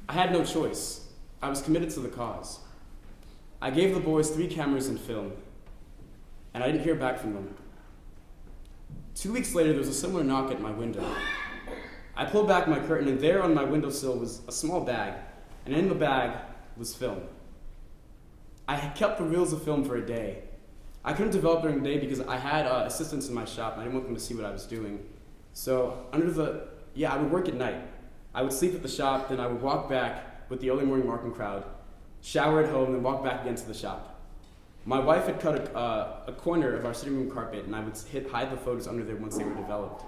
I had no choice. I was committed to the cause. I gave the boys 3 cameras and film, and I didn't hear back from them. 2 weeks later, there was a similar knock at my window. I pulled back my curtain, and there on my windowsill was a small bag, and in the bag was film. I had kept the reels of film for a day. I couldn't develop during the day because I had assistants in my shop, and I didn't want them to see what I was doing. So I would work at night. I would sleep at the shop, then I would walk back with the early morning marking crowd, shower at home, and walk back again to the shop. My wife had cut a corner of our sitting room carpet, and I would hide the photos under there once they were developed.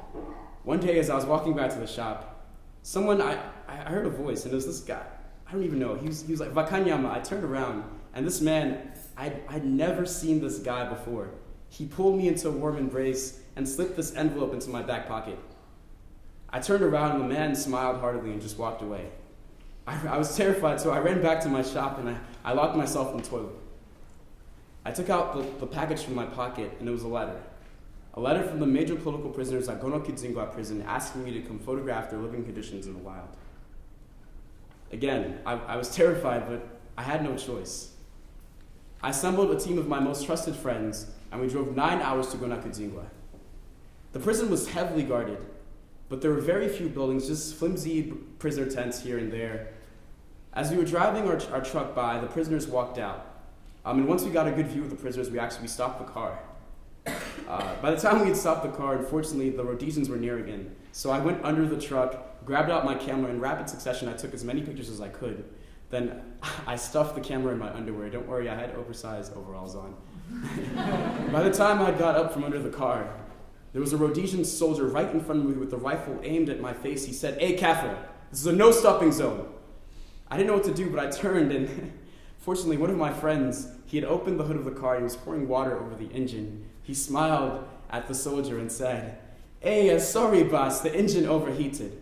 One day, as I was walking back to the shop, I heard a voice, and it was this guy. I don't even know. He was like, Vakanyama. I turned around, and this man, I'd never seen this guy before. He pulled me into a warm embrace and slipped this envelope into my back pocket. I turned around, and the man smiled heartily and just walked away. I was terrified, so I ran back to my shop, and I locked myself in the toilet. I took out the package from my pocket, and it was a letter. A letter from the major political prisoners at Kwaunoenda prison asking me to come photograph their living conditions in the wild. Again, I was terrified, but I had no choice. I assembled a team of my most trusted friends, and we drove 9 hours to Kwaunoenda. The prison was heavily guarded, but there were very few buildings, just flimsy prisoner tents here and there. As we were driving our truck by, the prisoners walked out. And once we got a good view of the prisoners, we stopped the car. By the time we had stopped the car, unfortunately, the Rhodesians were near again. So I went under the truck, grabbed out my camera, in rapid succession, I took as many pictures as I could. Then I stuffed the camera in my underwear. Don't worry, I had oversized overalls on. By the time I got up from under the car, there was a Rhodesian soldier right in front of me with the rifle aimed at my face. He said, "Hey, Kaffa, this is a no-stopping zone." I didn't know what to do, but I turned, and fortunately, one of my friends, he had opened the hood of the car and he was pouring water over the engine. He smiled at the soldier and said, "Hey, sorry, boss, the engine overheated."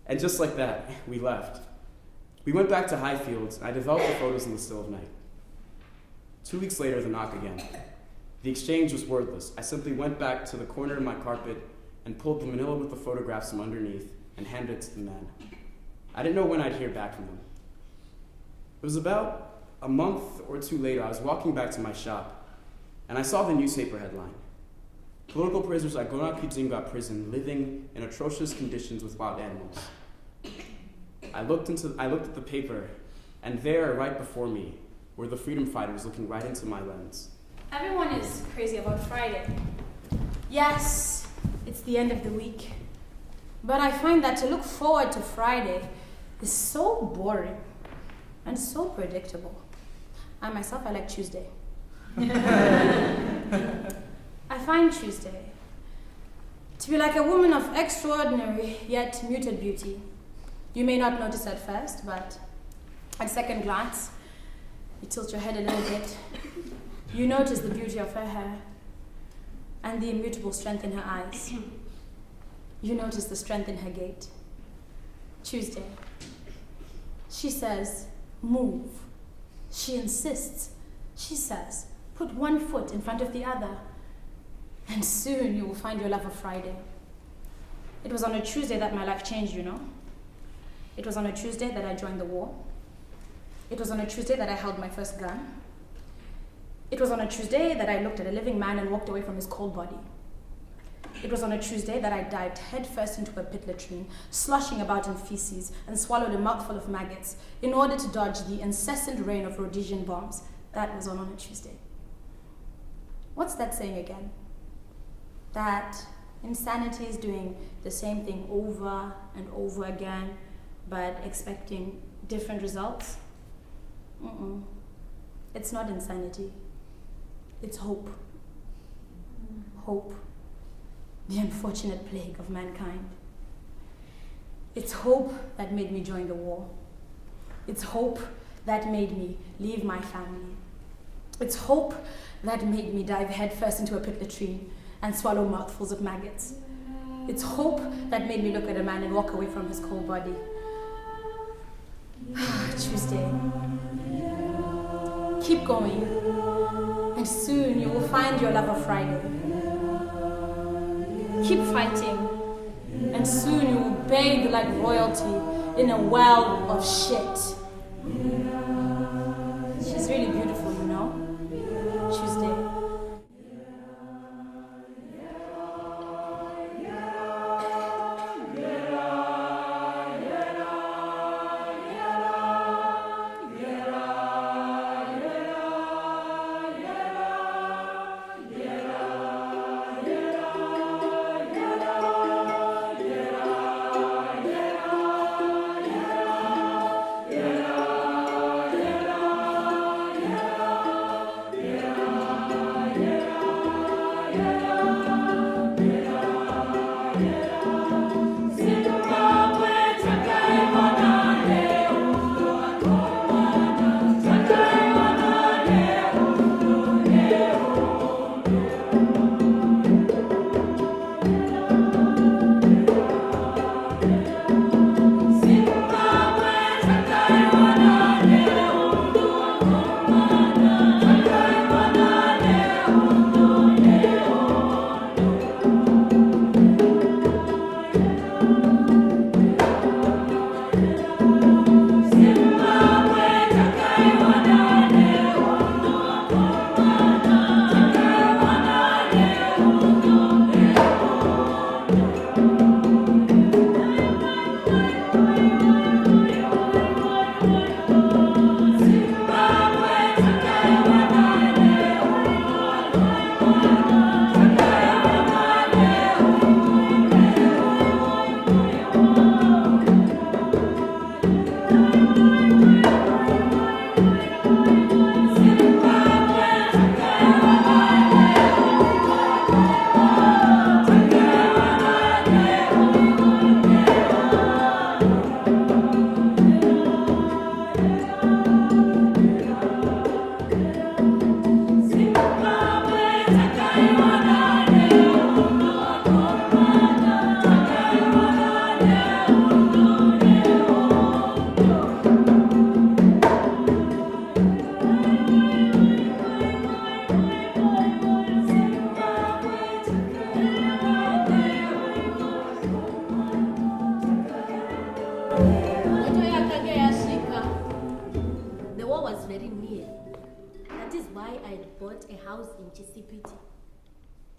And just like that, we left. We went back to Highfields, and I developed the photos in the still of night. 2 weeks later, the knock again. The exchange was wordless. I simply went back to the corner of my carpet and pulled the manila with the photographs from underneath and handed it to the man. I didn't know when I'd hear back from them. It was about a month or 2 later, I was walking back to my shop, and I saw the newspaper headline: "Political prisoners at Kwaunoenda prison living in atrocious conditions with wild animals." I looked at the paper, and there, right before me, were the freedom fighters looking right into my lens. Everyone is crazy about Friday. Yes, it's the end of the week. But I find that to look forward to Friday is so boring and so predictable. I myself, I like Tuesday. I find Tuesday to be like a woman of extraordinary yet muted beauty. You may not notice at first, but at second glance, you tilt your head a little bit. You notice the beauty of her hair and the immutable strength in her eyes. You notice the strength in her gait. Tuesday. She says, "Move." She insists. She says, "Put one foot in front of the other." And soon you will find your love of Friday. It was on a Tuesday that my life changed, you know. It was on a Tuesday that I joined the war. It was on a Tuesday that I held my first gun. It was on a Tuesday that I looked at a living man and walked away from his cold body. It was on a Tuesday that I dived headfirst into a pit latrine, sloshing about in feces, and swallowed a mouthful of maggots in order to dodge the incessant rain of Rhodesian bombs. That was on a Tuesday. What's that saying again? That insanity is doing the same thing over and over again, but expecting different results? It's not insanity. It's hope. Hope. The unfortunate plague of mankind. It's hope that made me join the war. It's hope that made me leave my family. It's hope that made me dive headfirst into a pit latrine and swallow mouthfuls of maggots. It's hope that made me look at a man and walk away from his cold body. Tuesday. Keep going, and soon you will find your love of Friday. Keep fighting, and soon you will bathe like royalty in a well of shit. She's really beautiful, you know? Tuesday.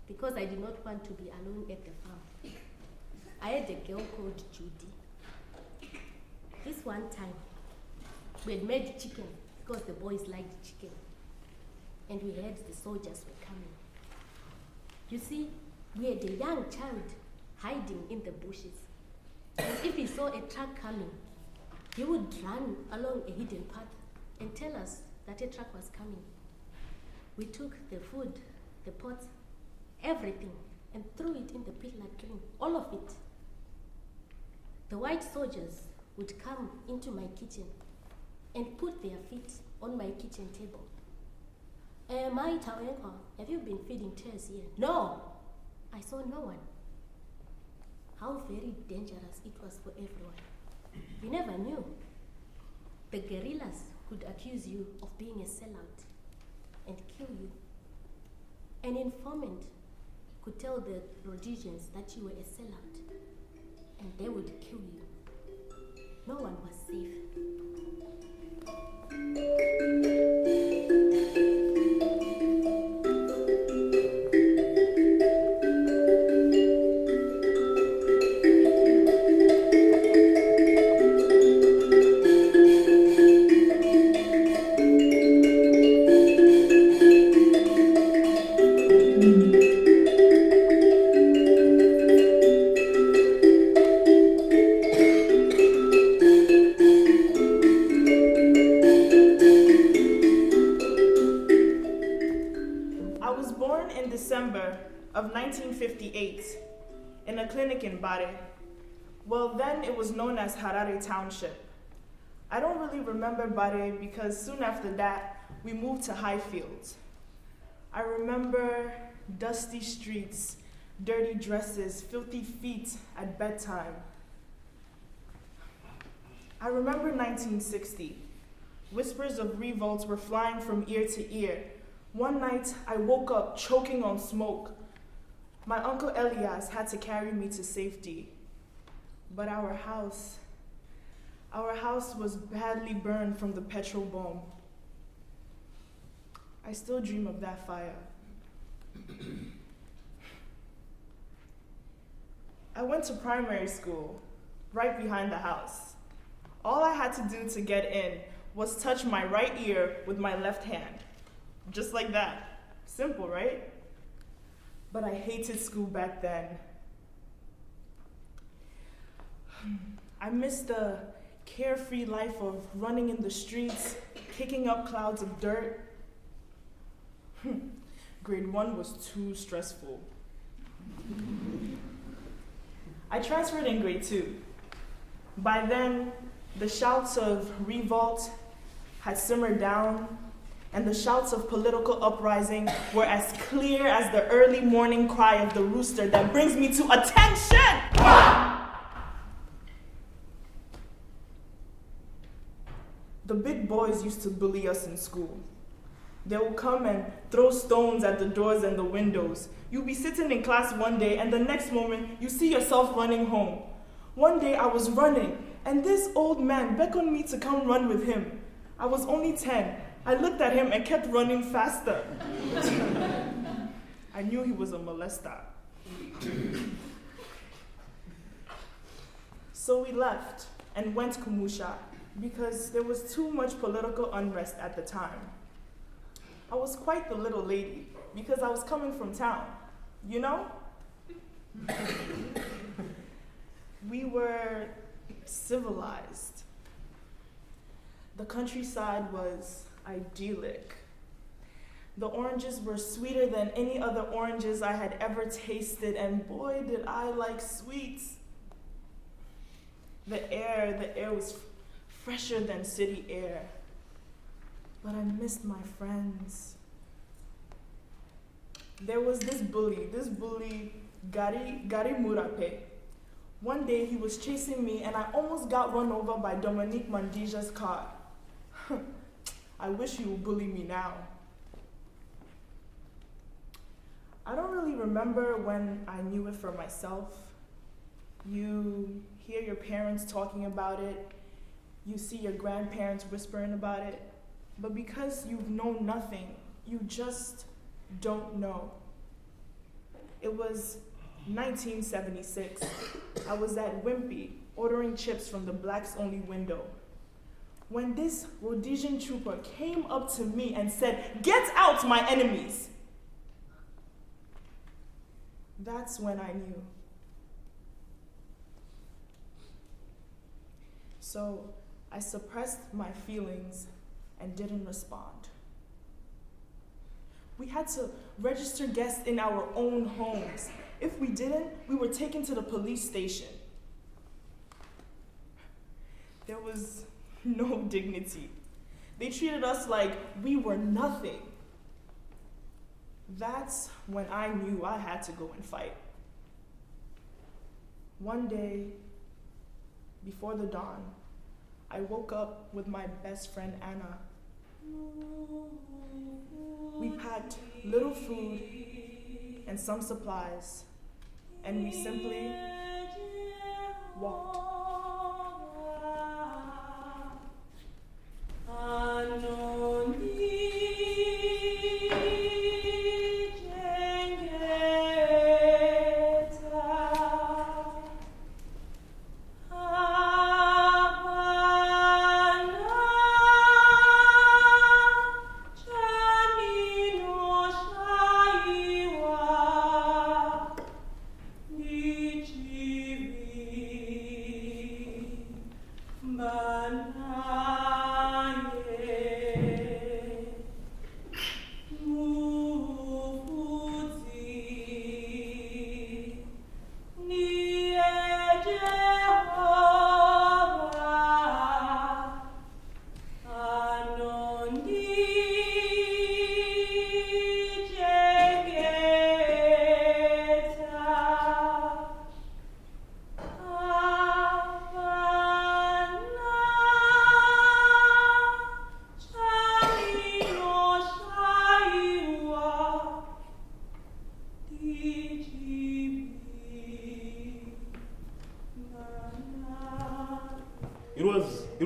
Because I did not want to be alone at the farm. I had a girl called Judy. This one time, we had made chicken because the boys liked chicken. And we heard the soldiers were coming. You see, we had a young child hiding in the bushes. And if he saw a truck coming, he would run along a hidden path and tell us that a truck was coming. We took the food, the pots, everything, and threw it in the pit latrine, all of it. The white soldiers would come into my kitchen and put their feet on my kitchen table. My Tawengwa, have you been feeding tares here? No! I saw no one. How very dangerous it was for everyone. We never knew. The guerrillas could accuse you of being a sellout and kill you. An informant could tell the Rhodesians that you were a sellout, and they would kill you. No one was safe. Of 1958 in a clinic in Bare. Well, then it was known as Harare Township. I don't really remember Bare because soon after that, we moved to Highfield. I remember dusty streets, dirty dresses, filthy feet at bedtime. I remember 1960. Whispers of revolt were flying from ear to ear. One night, I woke up choking on smoke. My uncle Elias had to carry me to safety. But our house Our house was badly burned from the petrol bomb. I still dream of that fire. I went to primary school, right behind the house. All I had to do to get in was touch my right ear with my left hand. Just like that. Simple, right? But I hated school back then. I missed the carefree life of running in the streets, kicking up clouds of dirt. Grade 1 was too stressful. I transferred in grade 2. By then, the shouts of revolt had simmered down, and the shouts of political uprising were as clear as the early morning cry of the rooster that brings me to attention! The big boys used to bully us in school. They would come and throw stones at the doors and the windows. You'd be sitting in class one day, and the next moment, you see yourself running home. One day I was running, and this old man beckoned me to come run with him. I was only 10. I looked at him and kept running faster. I knew he was a molester. So we left and went Kumusha because there was too much political unrest at the time. I was quite the little lady because I was coming from town, you know? We were civilized. The countryside was idyllic. The oranges were sweeter than any other oranges I had ever tasted, and boy, did I like sweets. The air was fresher than city air. But I missed my friends. There was this bully, Gary Murape. One day he was chasing me and I almost got run over by Dominique Mandija's car. I wish he would bully me now. I don't really remember when I knew it for myself. You hear your parents talking about it. You see your grandparents whispering about it. But because you've known nothing, you just don't know. It was 1976. I was at Wimpy ordering chips from the blacks only window when this Rhodesian trooper came up to me and said, "Get out, my enemies." That's when I knew. So I suppressed my feelings and didn't respond. We had to register guests in our own homes. If we didn't, we were taken to the police station. There was no dignity. They treated us like we were nothing. That's when I knew I had to go and fight. One day, before the dawn, I woke up with my best friend Anna. We packed little food and some supplies, and we simply walked.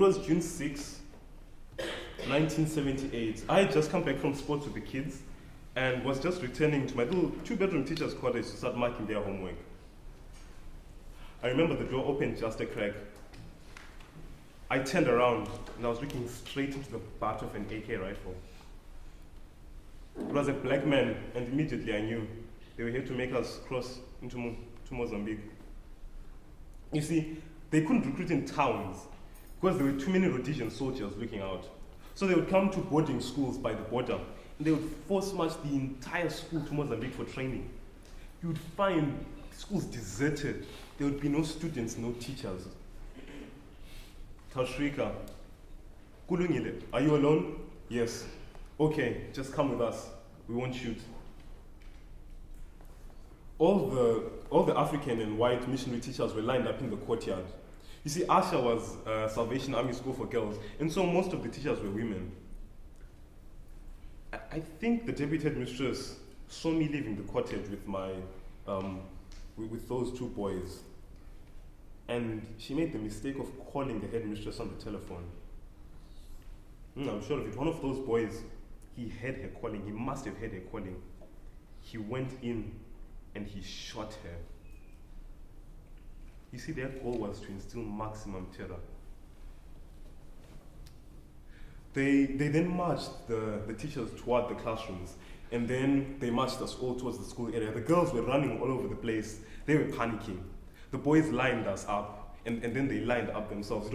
was June 6, 1978. I had just come back from sports with the kids and was just returning to my little 2-bedroom teacher's cottage to start marking their homework. I remember the door opened just a crack. I turned around and I was looking straight into the butt of an AK rifle. It was a black man, and immediately I knew they were here to make us cross into Mozambique. You see, they couldn't recruit in towns because there were too many Rhodesian soldiers looking out. So they would come to boarding schools by the border, and they would force march the entire school to Mozambique for training. You would find schools deserted. There would be no students, no teachers. Tashrika, Kulungile, are you alone? Yes. Okay, just come with us. We won't shoot. All the African and white missionary teachers were lined up in the courtyard. You see, Asha was Salvation Army School for girls, and so most of the teachers were women. I think the deputy headmistress saw me leaving the cottage with with those 2 boys, and she made the mistake of calling the headmistress on the telephone. I'm sure of it. One of those boys, he heard her calling. He must have heard her calling. He went in and he shot her. You see, their goal was to instill maximum terror. They then marched the teachers toward the classrooms, and then they marched us all towards the school area. The girls were running all over the place. They were panicking. The boys lined us up, and then they lined up themselves. It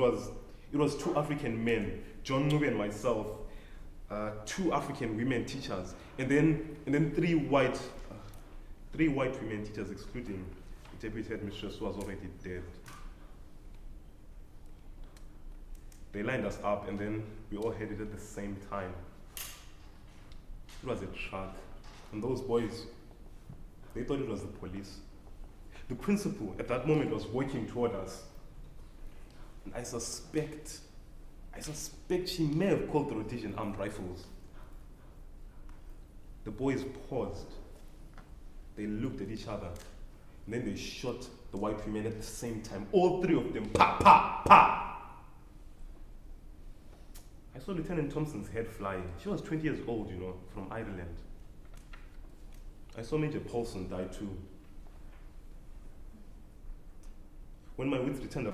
was 2 African men, John Nube and myself, 2 African women teachers, and then 3 white women teachers, excluding the deputy headmistress who was already dead. They lined us up, and then we all headed at the same time. It was a truck, and those boys, they thought it was the police. The principal at that moment was walking toward us, and I suspect she may have called the Rhodesian armed rifles. The boys paused. They looked at each other, and then they shot the white women at the same time. All 3 of them, pa, pa, pa! I saw Lieutenant Thompson's head fly. She was 20 years old, from Ireland. I saw Major Paulson die too. When my wits returned,